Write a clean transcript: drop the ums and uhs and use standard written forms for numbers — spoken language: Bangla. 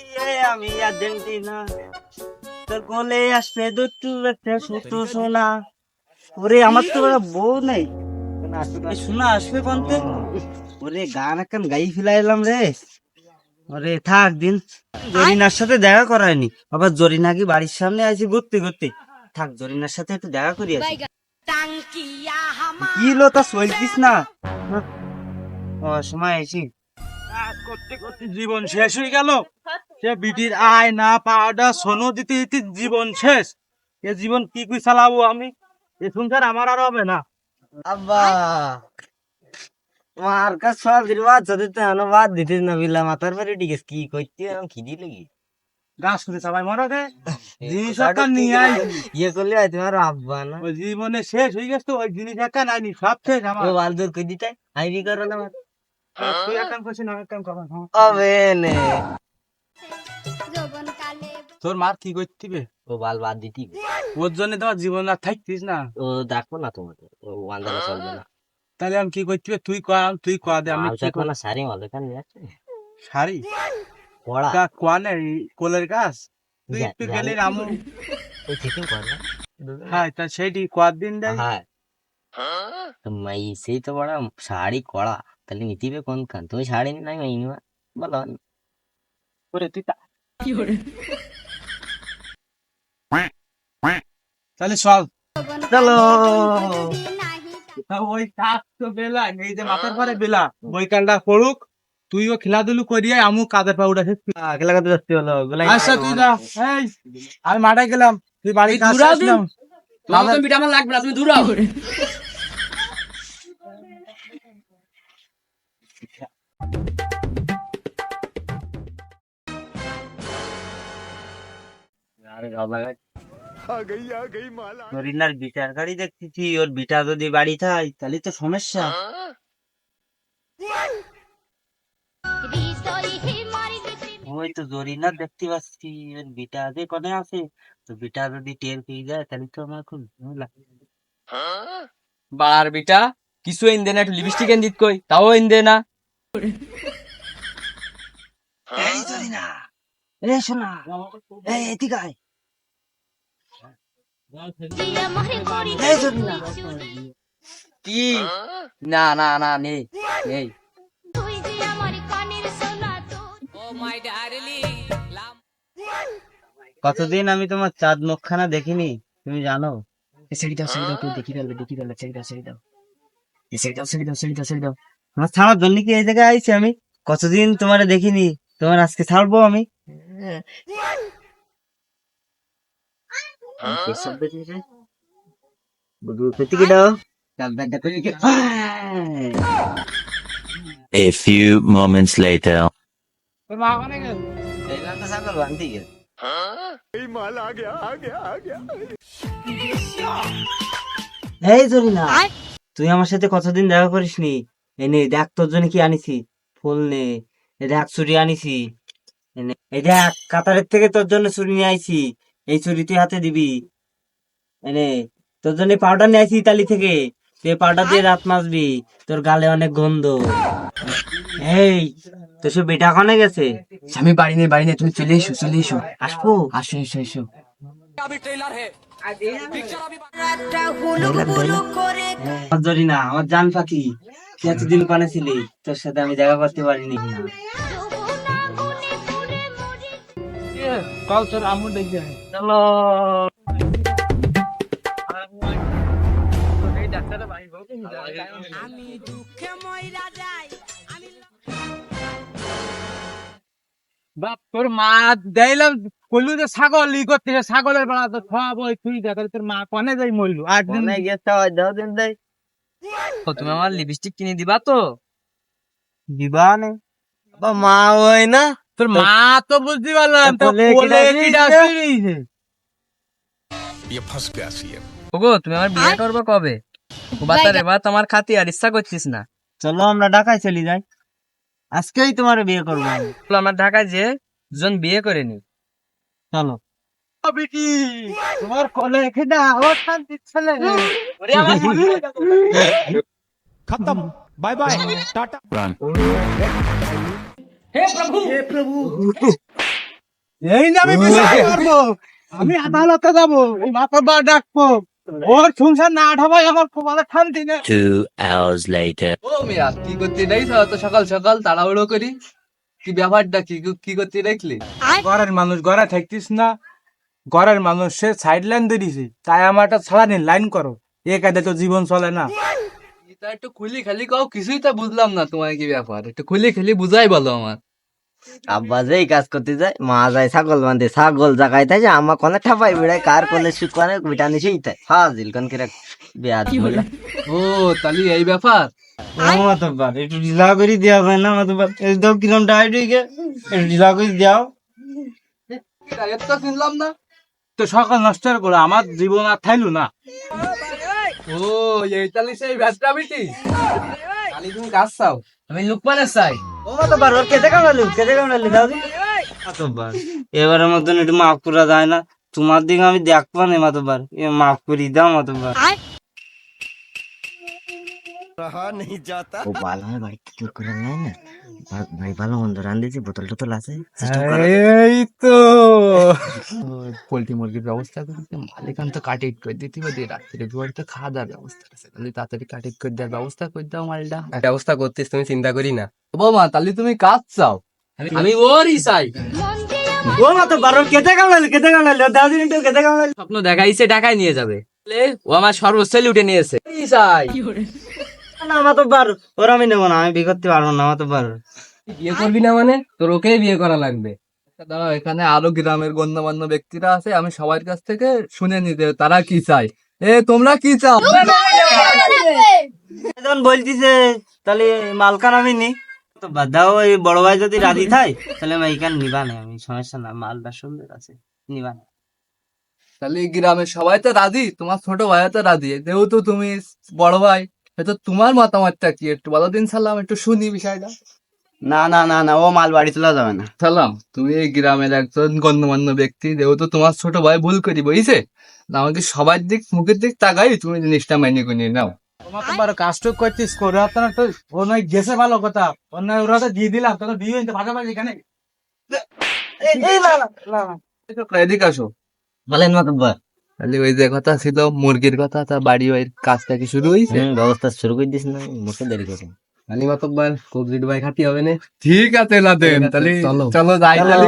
দিয়ে আমি আর্জেন্টিনা, তোর কোলে আসবে দুটু একটা ছোট সোনা। ওরে আমার তো বউ নেই, এই সোনা আসবে বলতে। ওরে গান একখান গাই ফেলাইলাম রে। ওরে থাক দিন, জরিনার সাথে দেখা করায়নি। আবার জরিনা কি বাড়ির সামনে আছি ঘুরতে ঘুরতে। থাক জরিনার সাথে একটু দেখা করি আসি। কি হলো তা চলতিস না? ও সময় আছি কাজ করতে করতে জীবন শেষ হয়ে গেল। সে বিটির আয় না পাওয়াটা সোনো দিতে দিতে জীবন শেষ। এ জীবন কি করে চালাবো আমি? এ সংসার আমার আর হবে না। আব্বা তোমার কাছে সব বাদ যদি তেমন বাদ দিতে না বিলা মাথার পরে ঠিক আছে কি করতে আমি খিদি লাগি গাছ করে সবাই মরা দে জিনিস একটা নিয়ে আই ইয়ে করলে আই তোমার আব্বা না ওই জীবনে শেষ হয়ে গেছে তো ওই জিনিস একটা নাইনি সব শেষ আমার ও বাল দূর করে দিতে আইবি করো না তুই এক কাম করছিস না এক কাম কর হবে নে তোর মার কি করতিবে ও বাল বাদ দিতি ওর জন্য তোমার জীবন আর থাকতিস না ও দেখো না তোমাকে ও আন্দোলন চলবে না তাহলে আমি কি করতে তুই কয়া দে আমি কি কোন শাড়ি মাল কেন যাচ্ছে শাড়ি পড়া কা কোয়ানে কোলের গাছ তুই একটু গেলি রামু ওই ঠিকই কর না হ্যাঁ তা সেইটি কোয়ার দিন দেয় হ্যাঁ মাই সেই তো বড় শাড়ি কড়া তাহলে নিতিবে কোন খান তুমি শাড়ি নাই মাই নিবা বলো ওরে তুই কি করে তাহলে চল চলো ওই কাজ তো বেলা এই যে মাথার পরে বেলা ওই কালটা পড়ুক তুইও খেলাধুলো করিয়ে আমু কাদের পা উঠে খেলা করতে যাচ্ছি হলো আচ্ছা তুই যা এই আমি মাঠে গেলাম তুই বাড়ি কাছে আসলাম তোমার তো মিটা আমার লাগবে না তুমি দূর হও আরে বাবা নরিনার বিটার গাড়ি দেখতেছি ওর বিটা যদি বাড়ি থাকে তাহলে তো সমস্যা ওই তো জরিনা দেখতে পাচ্ছি ওর বিটা যে কোনে আছে তো বিটা যদি টের পেয়ে যায় তাহলে তো আমার খুব ঝামেলা বাড়ার বিটা কিছু এন দে না একটু লিপস্টিক এন দিত কই তাও এন দে না এই জরিনা রে শোনা এই এদিকে আয় এই জরিনা কি না না না নেই নেই কতদিন আমি তোমার চাঁদ মুখখানা দেখিনি তুমি জানো ছেড়ে দাও তুই দেখি ফেলবে ছেড়ে দাও আমার ছাড়ার জন্য কি এই জায়গায় আইছি আমি কতদিন তোমারে দেখিনি তোমার আজকে ছাড়বো আমি A few moments later. এই জরিনা তুই আমার সাথে কতদিন দেখা করিসনি এনে দেখ তোর জন্য কি আনিছি ফুল নে এই দেখ চুড়ি আনিছি এনে এই দেখ কাতারের থেকে তোর জন্য চুড়ি নিয়ে আইছি এই চুড়ি তুই হাতে দিবি এনে তোর জন্য পাউডার নিয়ে আইছি ইতালি থেকে তুই পাউডার দিয়ে দাঁত মাজবি তোর গালে অনেক গন্ধ এই তো সে বেটা কনে গেছে আমি বাড়ি নেই তুমি চলে এসো আসবো এসো আমার জরিনা আমার জান পাখি তুই এতদিন কানে ছিলি তোর সাথে আমি দেখা করতে পারিনি চলো বাপ তোর মা দেইলাম কইলু যে ছাগল ই করতে ছাগলের বেলা তো খাওয়াবো তুই দেখ তোর মা কনে যাই মরলু আর দিন গেছে দাও দিন দেয় তুমি আমার লিপস্টিক কিনে দিবা তো দিবা নে মা ওই না তোর মা তো বুঝতে পারলাম তো কোলে কি ডাকছে ওগো তুমি আমার বিয়ে করবে কবে বাতারে বা তোমার খাতি আর ইচ্ছা করছিস না চলো আমরা ঢাকায় চলে যাই আজকেই তোমার বিয়ে করবো আমি। আমার ঢাকায় যে দুজন বিয়ে করে নি চলো বেটি তোমার কোলে রেখে দা আমার শান্তি ছেলে खत्म बाय बाय टाटा Run. হে প্রভু এই না আমি বিচার করবো, আমি আদালতে যাবো, এই মাতব্বর ডাকবো, ওর সংসার না ঢাবাই আমার কপালে শান্তি নেই। 2 hours later. ও মিয়া কি করতে দেখছ তো সকাল সকাল তাড়াহুড়ো করি? কি ব্যাপারটা কি কি করতে দেখলি? ঘরের মানুষ ঘরে থাকতিস না, ঘরের মানুষ সে সাইড লাইন দিয়েছে, তাই আমার একটা ছাড়ানি লাইন করো, এ কাজে তো জীবন চলে না। এটা একটু খুলি খালি কাও কিছুই তো বুঝলাম না, তোমার কি ব্যাপার একটু খুলি খালি বুঝাই বলো আমার। আব্বা যে এই কাজ করতে যায়, মা যায় ছাগল বাঁধে, ছাগল জাগাই থাকে আমার কোনে ঠাপাই বেড়ায়, কার কোলে সুখ কোনে বিটানি সেই তাই ফাজিল কোন কিরা বেয়াদ বলে। ও তাহলে এই ব্যাপার। মাতব্বর একটু ঢিলা করে দেওয়া হয় না মাতব্বর, এই দাও কিরম ডাইট হয়ে গে, একটু ঢিলা করে দাও। এর তো শুনলাম না। তো সকাল নষ্ট করে আমার জীবন আর থাইলো না। ও এই তাহলে সেই ব্যাসটা বিটি, তাহলে তুমি কাজ চাও, আমি লুকমানের চাই। ও মাতব্বর ওর কেটে কামড়ালি দাও দি। মাতব্বর এবারের মতন একটু মাফ করা যায় না, তোমার দিকে আমি দেখবো না মাতব্বর, এ মাফ করি দাও মাতব্বর। ও ভালো হয় বাড়িতে চুর করে নেয় না, ভাই ভালো মন্দ রান্ধিয়েছি, বোতল টোতল আছে, এই তো পোল্ট্রি মুরগির ব্যবস্থা করতে মালিকান তো কাটিট করে দিতে হবে, রাত্রে দুয়ারে তো খাওয়া দাওয়ার ব্যবস্থা আছে, তাহলে তাড়াতাড়ি কাটিট করে দেওয়ার ব্যবস্থা করে দাও মালটা। ব্যবস্থা করতিস, তুমি চিন্তা করি না। বৌমা তাহলে তুমি কাজ চাও, আমি ওরই চাই। ও মাতব্বর ওর কেটে কামড়ালি দাও দিন একটু কেটে কামড়ালি। স্বপ্ন দেখাইছে, টাকায় নিয়ে যাবে, ও আমার সর্বোচ্চ লুটে নিয়েছে। এই চাই। না মাতব্বর ওর আমি নেবো না, আমি বিয়ে করতে পারবো না মাতব্বর। বিয়ে করবি না মানে তোর ওকেই বিয়ে করা লাগবে। দাঁড়াও, এখানে আরো গ্রামের গণ্যমান্য ব্যক্তিরা আছে, আমি সবার কাছ থেকে শুনে নিতে তারা কি চাই। তোমরা কি চাও? যখন বলতিছে তাহলে মালখান আমি নি তো বাদ দাও, ওই বড় ভাই যদি রাজি থাই তাহলে আমি এইখান নিবা না, আমি সমস্যা না, মালটা সুন্দর আছে নিবা না। তাহলে এই গ্রামের সবাই তো রাজি, তোমার ছোট ভাই তো রাজি, যেহেতু তুমি বড় ভাই, তো তোমার মতামতটা কি একটু বলো দিন সালাম, একটু শুনি বিষয়টা। না না না না, ও মাল বাড়ি তোলা যাবে না। সালাম, তুমি এই গ্রামের একজন গণ্যমান্য ব্যক্তি, যেহেতু তোমার ছোট ভাই ভুল করি বইছে, আমাকে সবার দিক মুখের দিক তাকাই তুমি জিনিসটা মাইনে করে নাও। তোমার তো বড় কাষ্ট করতিস করে আপনার তো ও নয় গেছে ভালো কথা, অন্য ওরা তো দিয়ে দিলাম, তোকে বিয়ে হইতে ভাগাভাগি এখানে। এদিকে আসো। বলেন মাতব্বর। তাহলে ওই যে কথা ছিল মুরগির কথা, তা বাড়ি ওই কাজটা কি শুরু হয়েছে? ব্যবস্থা শুরু করে দিস না, মুখে দেরি করে। আলী মাতব্বর কবজির ভাই খাতি হবে না। ঠিক আছে লাদেন, তাহলে চলো যাই তাহলে।